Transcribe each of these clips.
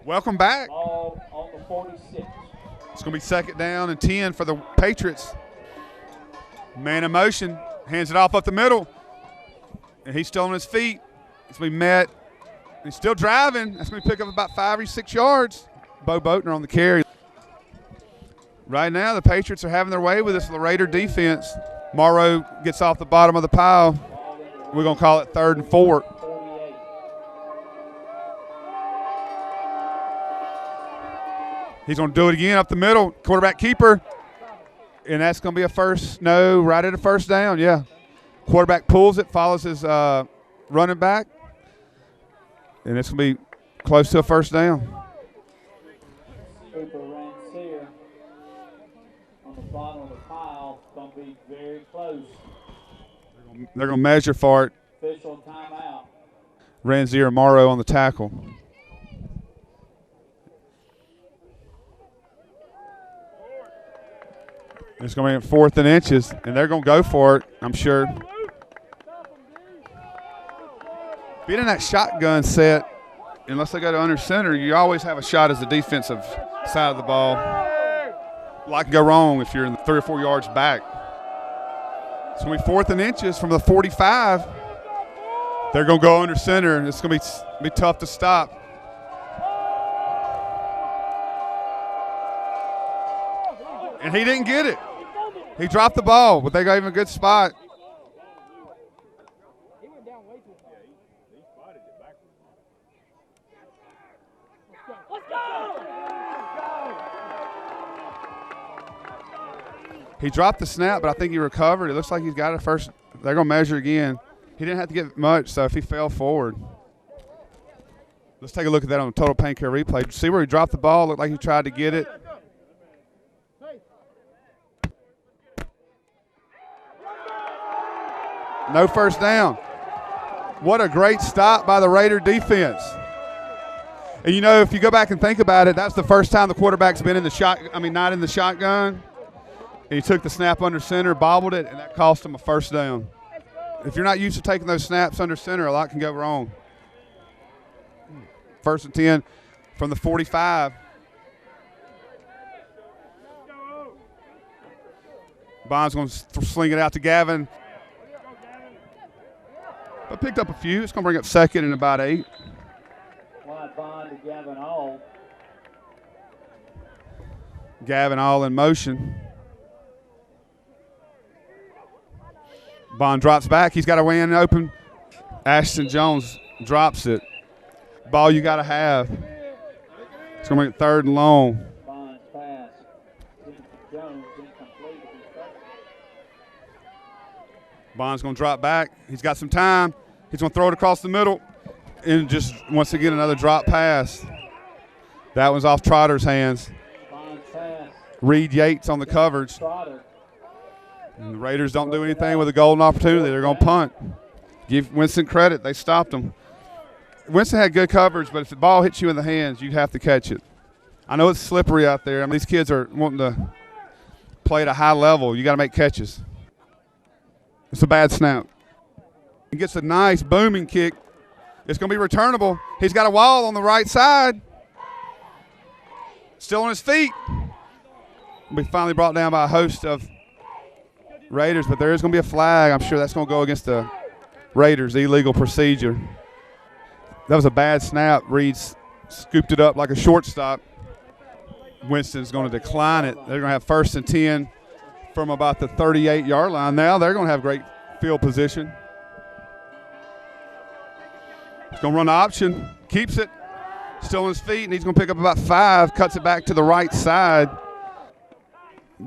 Welcome back. Ball on the 46. It's going to be second down and 10 for the Patriots. Man in motion, hands it off up the middle. And he's still on his feet. It's going to be met. He's still driving. That's going to pick up about 5 or 6 yards. Bo Boatner on the carry. Right now, the Patriots are having their way with this Raider defense. Morrow gets off the bottom of the pile. We're going to call it 3rd and 4. He's going to do it again up the middle. Quarterback keeper. And that's going to be a first. No, right at a first down, yeah. Quarterback pulls it, follows his running back. And it's going to be close to a first down. Cooper Ransier on the bottom of the pile. It's going to be very close. They're going to measure for it. Official timeout. Ransier Morrow on the tackle. It's going to be 4th and inches, and they're going to go for it, I'm sure. Being in that shotgun set, unless they go to under center, you always have a shot as the defensive side of the ball. A lot can go wrong if you're in 3 or 4 yards back. It's going to be 4th and inches from the 45. They're going to go under center, and it's going to be tough to stop. And he didn't get it. He dropped the ball, but they gave him a good spot. He dropped the snap, but I think he recovered. It looks like he's got it first. They're going to measure again. He didn't have to get much, so if he fell forward. Let's take a look at that on the total paint care replay. See where he dropped the ball? Looked like he tried to get it. No first down. What a great stop by the Raider defense. And, you know, if you go back and think about it, that's the first time the quarterback's been in the not in the shotgun. And he took the snap under center, bobbled it, and that cost him a first down. If you're not used to taking those snaps under center, a lot can go wrong. 1st and 10 from the 45. Bond's going to sling it out to Gavin. But picked up a few. It's going to bring up 2nd and about 8. Wide Bond to Gavin All. Gavin All in motion. Bond drops back. He's got a way in open. Ashton Jones drops it. Ball you got to have. It's going to make it 3rd and long. Bond's pass. Jones incomplete. Bond's going to drop back. He's got some time. He's going to throw it across the middle. And just once again, another drop pass. That one's off Trotter's hands. Bond's pass. Reed Yates on the coverage. Trotter. And the Raiders don't do anything with a golden opportunity. They're going to punt. Give Winston credit. They stopped him. Winston had good coverage, but if the ball hits you in the hands, you'd have to catch it. I know it's slippery out there. I mean, these kids are wanting to play at a high level. You got to make catches. It's a bad snap. He gets a nice booming kick. It's going to be returnable. He's got a wall on the right side. Still on his feet. Will be finally brought down by a host of Raiders, but there is going to be a flag. I'm sure that's going to go against the Raiders, illegal procedure. That was a bad snap. Reed scooped it up like a shortstop. Winston's going to decline it. They're going to have 1st and 10 from about the 38-yard line. Now they're going to have great field position. He's going to run the option, keeps it, still on his feet, and he's going to pick up about 5, cuts it back to the right side.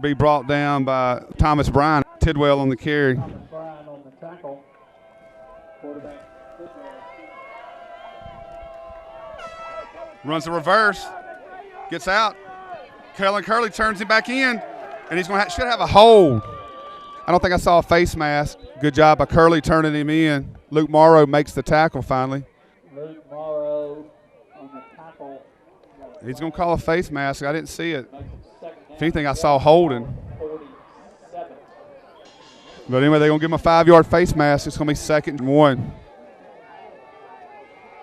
Be brought down by Thomas Bryan. Tidwell on the carry. Bryan on the tackle. Quarterback. Runs the reverse, gets out. Kellen Curley turns him back in, and he's going to should have a hold. I don't think I saw a face mask. Good job by Curley turning him in. Luke Morrow makes the tackle finally. Luke Morrow on the tackle. He's going to call a face mask. I didn't see it. If anything, I saw holding. But anyway, they're going to give him a 5-yard face mask. It's going to be 2nd and 1.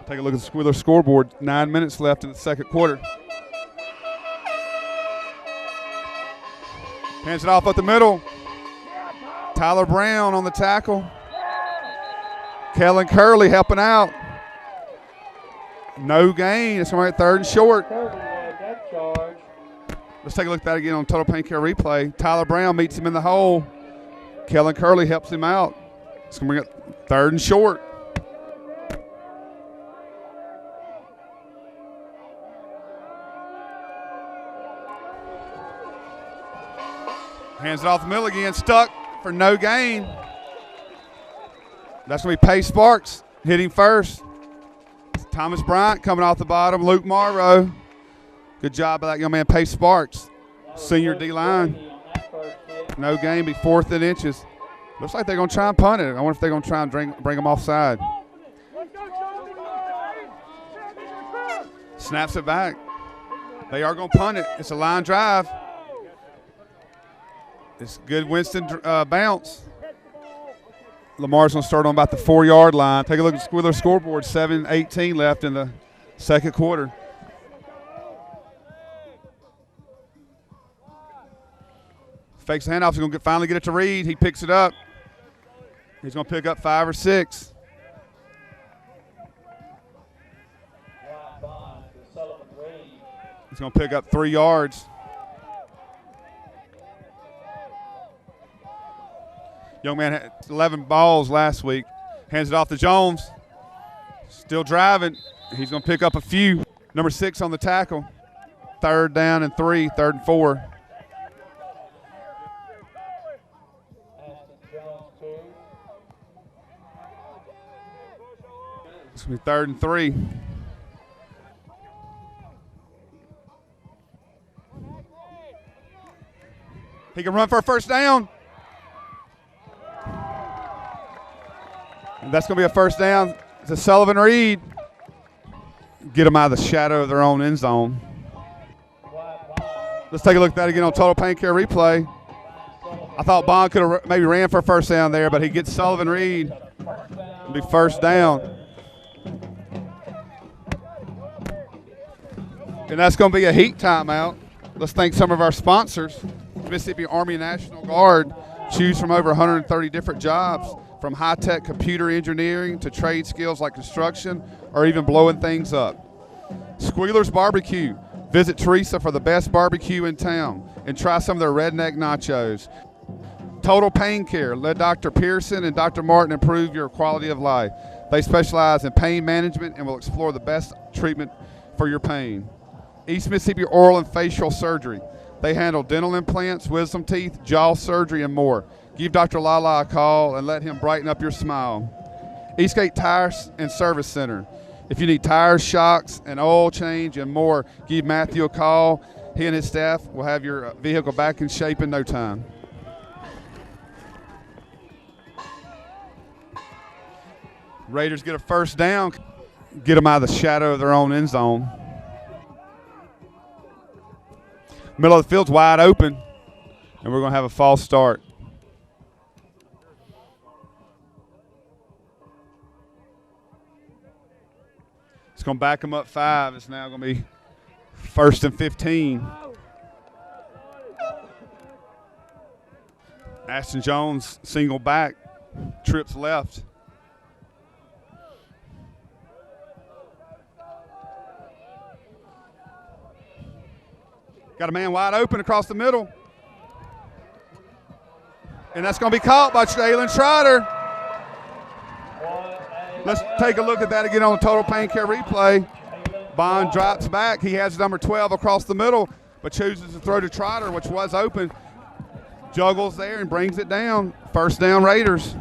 Take a look at the Squealer scoreboard. 9 minutes left in the second quarter. Hands it off up the middle. Tyler Brown on the tackle. Kellen Curley helping out. No gain. It's going to be 3rd and short. Let's take a look at that again on Total Pain Care replay. Tyler Brown meets him in the hole. Kellen Curley helps him out. It's going to bring it 3rd and short. Hands it off the middle again. Stuck for no gain. That's going to be Pace Sparks hitting first. Thomas Bryant coming off the bottom. Luke Morrow. Good job by that young man, Pace Sparks. Senior D-line. No gain, be 4th and inches. Looks like they're going to try and punt it. I wonder if they're going to try and bring them offside. Snaps it back. They are going to punt it. It's a line drive. It's good Winston bounce. Lamar's going to start on about the 4-yard line. Take a look at the Squealer scoreboard. 7:18 left in the second quarter. Fakes the handoff. He's going to finally get it to Reed. He picks it up. He's going to pick up 5 or 6. He's going to pick up 3 yards. Young man had 11 balls last week. Hands it off to Jones. Still driving. He's going to pick up a few. Number 6 on the tackle. 3rd down and 3, 3rd and 4. It's going to be 3rd and 3. He can run for a first down. And that's going to be a first down to Sullivan Reed. Get them out of the shadow of their own end zone. Let's take a look at that again on Total Pain Care replay. I thought Bond could have maybe ran for a first down there, but he gets Sullivan Reed. It'll be first down. And that's going to be a heat timeout. Let's thank some of our sponsors. Mississippi Army National Guard. Choose from over 130 different jobs, from high-tech computer engineering to trade skills like construction or even blowing things up. Squealer's Barbecue. Visit Teresa for the best barbecue in town and try some of their redneck nachos. Total Pain Care. Let Dr. Pearson and Dr. Martin improve your quality of life. They specialize in pain management and will explore the best treatment for your pain. East Mississippi Oral and Facial Surgery. They handle dental implants, wisdom teeth, jaw surgery, and more. Give Dr. Lala a call and let him brighten up your smile. Eastgate Tires and Service Center. If you need tires, shocks, an oil change, and more, give Matthew a call. He and his staff will have your vehicle back in shape in no time. Raiders get a first down. Get them out of the shadow of their own end zone. Middle of the field's wide open, and we're going to have a false start. It's going to back them up 5. It's now going to be 1st and 15. Ashton Jones single back, trips left. Got a man wide open across the middle. And that's going to be caught by Jalen Trotter. Let's take a look at that again on the Total Pain Care replay. Bond drops back. He has number 12 across the middle, but chooses to throw to Trotter, which was open. Juggles there and brings it down. First down, Raiders.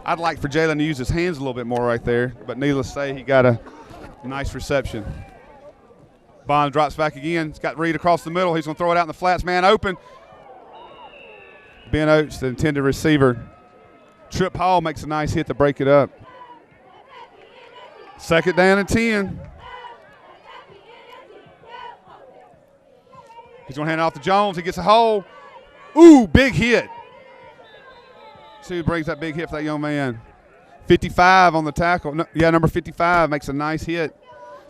I'd like for Jalen to use his hands a little bit more right there, but needless to say, he got a nice reception. Bond drops back again. He's got Reed across the middle. He's going to throw it out in the flats. Man open. Ben Oates, the intended receiver. Trip Hall makes a nice hit to break it up. 2nd down and 10. He's going to hand it off to Jones. He gets a hole. Ooh, big hit. See who brings that big hit for that young man. 55 on the tackle. No, yeah, number 55 makes a nice hit.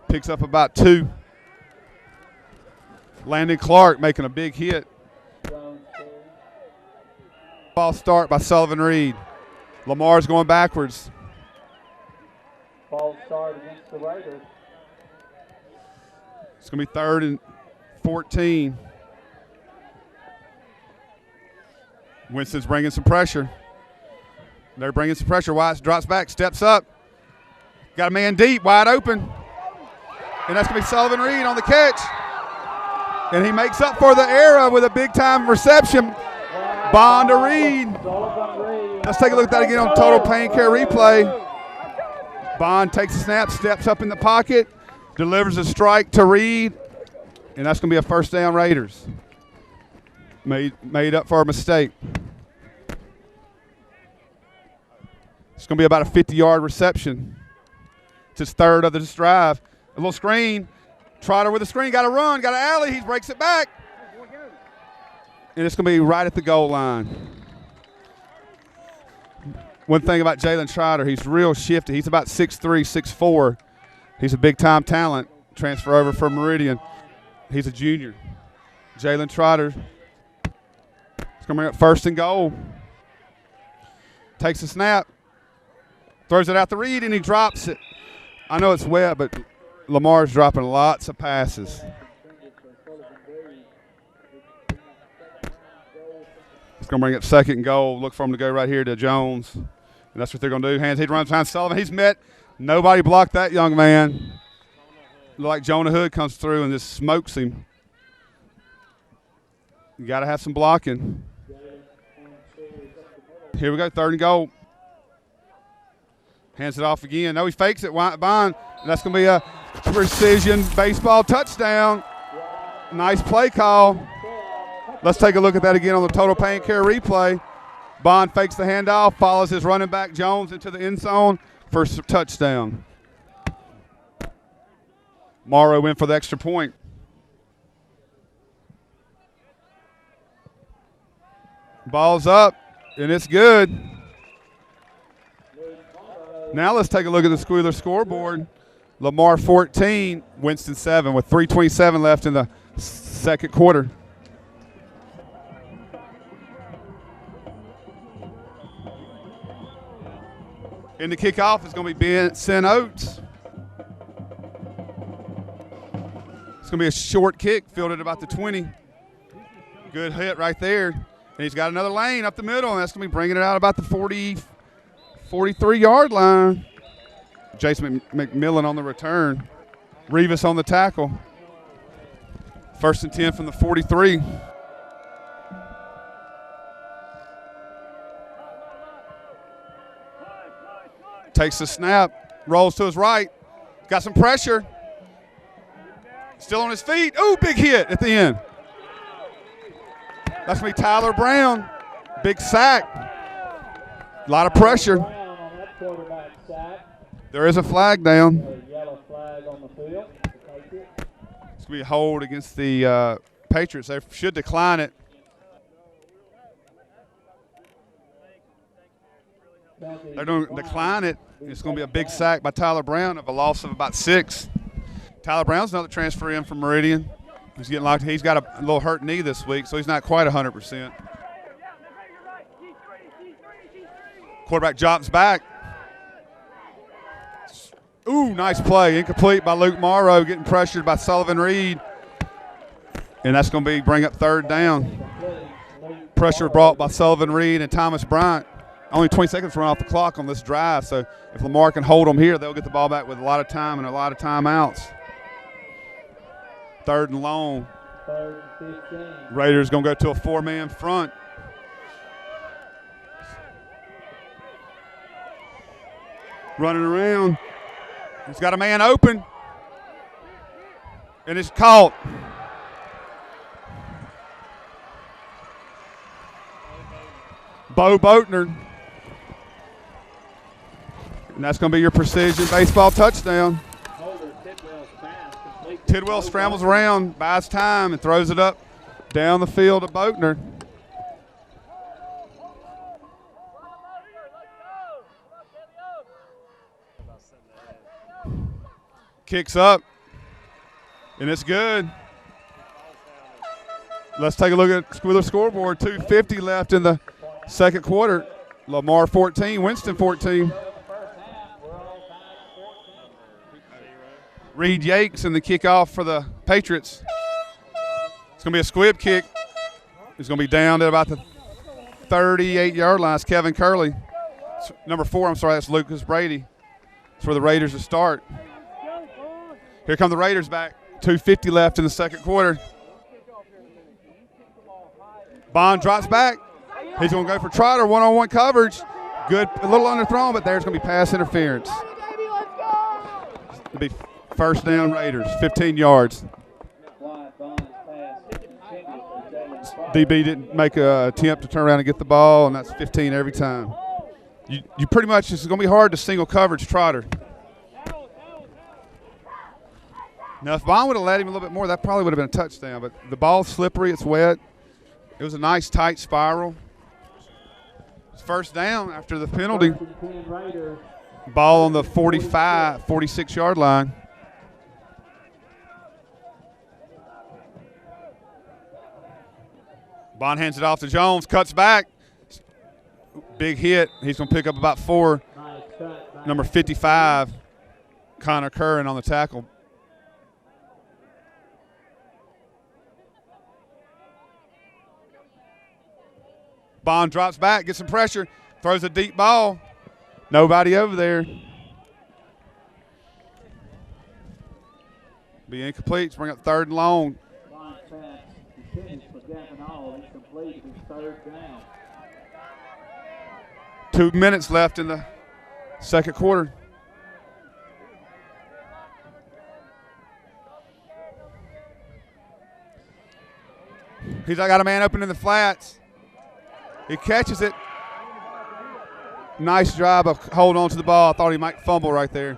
Picks up about 2. Landon Clark making a big hit. Ball start by Sullivan Reed. Lamar's going backwards. Ball start against the Raiders. It's going to be 3rd and 14. Winston's bringing some pressure. They're bringing some pressure. Wyatt drops back, steps up. Got a man deep, wide open. And that's going to be Sullivan Reed on the catch. And he makes up for the error with a big-time reception. Bond to Reed. Let's take a look at that again on Total Pain Care replay. Bond takes a snap, steps up in the pocket, delivers a strike to Reed, and that's going to be a first down Raiders. Made up for a mistake. It's going to be about a 50-yard reception. It's his 3rd of this drive. A little screen. Trotter with a screen. Got to run. Got an alley. He breaks it back. And it's going to be right at the goal line. One thing about Jalen Trotter, he's real shifty. He's about 6'3", 6'4". He's a big-time talent. Transfer over from Meridian. He's a junior. Jalen Trotter. It's going to bring up 1st and goal. Takes a snap. Throws it out the Reed, and he drops it. I know it's wet, but Lamar's dropping lots of passes. It's going to bring up 2nd and goal. Look for him to go right here to Jones. And that's what they're going to do. Hands, he runs behind Sullivan. He's met. Nobody blocked that young man. Look like Jonah Hood comes through and just smokes him. You got to have some blocking. Here we go, 3rd and goal. Hands it off again. No, he fakes it. Bond. And that's going to be a precision baseball touchdown. Nice play call. Let's take a look at that again on the Total Pain Care replay. Bond fakes the handoff, follows his running back Jones into the end zone for a touchdown. Morrow went for the extra point. Ball's up, and it's good. Now let's take a look at the Squealer scoreboard. Lamar 14, Winston 7 with 3:27 left in the 2nd quarter. In the kickoff is going to be Benson Oates. It's going to be a short kick, fielded about the 20. Good hit right there. And he's got another lane up the middle, and that's going to be bringing it out about the 43-yard line. Jason McMillan on the return. Rivas on the tackle. 1st and 10 from the 43. Takes the snap, rolls to his right. Got some pressure. Still on his feet. Ooh, big hit at the end. That's going to be Tyler Brown. Big sack. A lot of pressure. There is a flag down. Yellow flag on the field. It's going to be a hold against the Patriots. They should decline it. They're going to decline it. It's going to be a big sack by Tyler Brown of a loss of about 6. Tyler Brown's another transfer in from Meridian. He's getting locked. He's got a little hurt knee this week, so he's not quite 100%. Quarterback drops back. Ooh, nice play. Incomplete by Luke Morrow, getting pressured by Sullivan Reed. And that's going to bring up 3rd down. Pressure brought by Sullivan Reed and Thomas Bryant. Only 20 seconds run off the clock on this drive, so if Lamar can hold them here, they'll get the ball back with a lot of time and a lot of timeouts. 3rd and long. 3rd and 15. Raiders going to go to a 4-man front. Running around. He's got a man open. And it's caught. Bo Boatner. And that's going to be your precision baseball touchdown. Tidwell scrambles around, buys time, and throws it up down the field to Boatner. Kicks up, and it's good. Let's take a look at Squealer scoreboard. 2:50 left in the second quarter. Lamar 14, Winston 14. Reed Yakes in the kickoff for the Patriots. It's going to be a squib kick. It's going to be down at about the 38-yard line. It's Kevin Curley. Number 4, I'm sorry, that's Lucas Brady. It's for the Raiders to start. Here come the Raiders back. 2:50 left in the second quarter. Bond drops back. He's going to go for Trotter, one-on-one coverage. Good, a little underthrown, but there's going to be pass interference. It'll be first down Raiders, 15 yards. DB didn't make an attempt to turn around and get the ball, and that's 15 every time. You pretty much, it's going to be hard to single coverage Trotter. Now, if Bond would have let him a little bit more, that probably would have been a touchdown, but the ball's slippery, it's wet. It was a nice, tight spiral. It's first down after the penalty. Ball on the 45, 46-yard line. Bond hands it off to Jones, cuts back. Big hit. He's going to pick up about 4. Number 55, Connor Curran on the tackle. Bond drops back, gets some pressure, throws a deep ball. Nobody over there. Be incomplete. Let's bring up 3rd and long. 2 minutes left in the second quarter. He's got a man open in the flats. He catches it. Nice job of holding on to the ball. I thought he might fumble right there.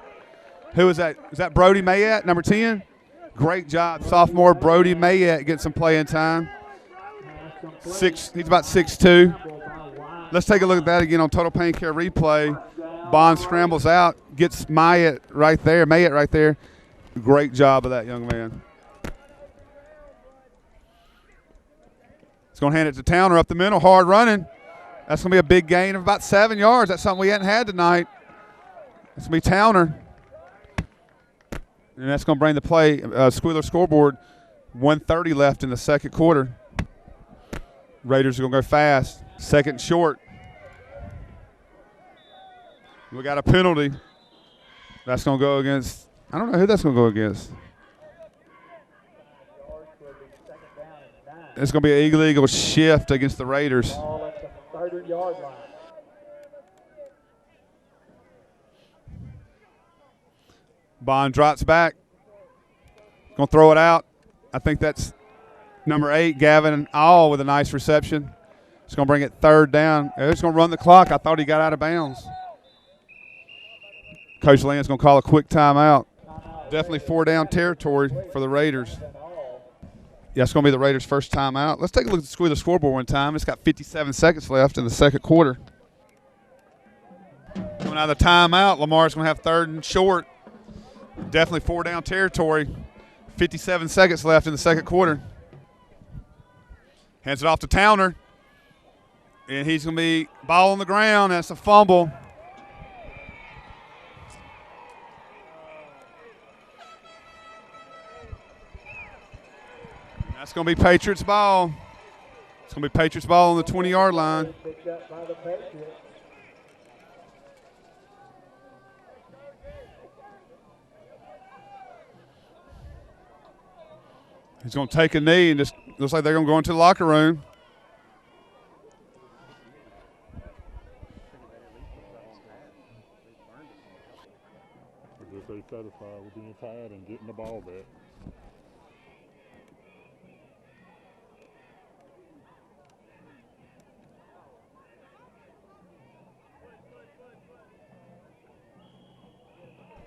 Who is that? Is that Brody Mayette, number 10? Great job. Sophomore Brody Mayette getting some playing time. He's about 6'2". Let's take a look at that again on Total Pain Care replay. Bond scrambles out, gets Mayette right there. Great job of that young man. He's going to hand it to Towner up the middle, hard running. That's going to be a big gain of about 7 yards. That's something we hadn't had tonight. That's going to be Towner. And that's going to bring the play, Squealer scoreboard, 1:30 left in the second quarter. Raiders are going to go fast. Second short. We got a penalty. That's going to go against, I don't know who that's going to go against. It's going to be an illegal shift against the Raiders. Ball at the 30-yard line. Bond drops back. Going to throw it out. I think that's number 8, Gavin All, with a nice reception. It's going to bring it 3rd down. It's going to run the clock. I thought he got out of bounds. Coach Land's going to call a quick timeout. Definitely 4-down territory for the Raiders. Yeah, it's going to be the Raiders' first timeout. Let's take a look at the scoreboard one time. It's got 57 seconds left in the second quarter. Coming out of the timeout, Lamar's going to have 3rd and short. Definitely 4-down territory. 57 seconds left in the second quarter. Hands it off to Towner. And he's going to be ball on the ground. That's a fumble. That's going to be Patriots ball. It's going to be Patriots ball on the 20-yard line. Picked up by the Patriots. He's going to take a knee and just looks like they're going to go into the locker room. Just stay satisfied with being tired and getting the ball back.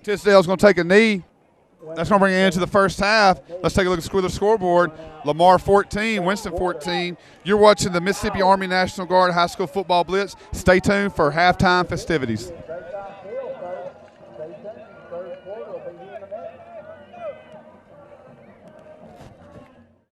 Tisdale's going to take a knee. That's going to bring it into the first half. Let's take a look at the scoreboard. Lamar 14, Winston 14. You're watching the Mississippi Army National Guard High School Football Blitz. Stay tuned for halftime festivities.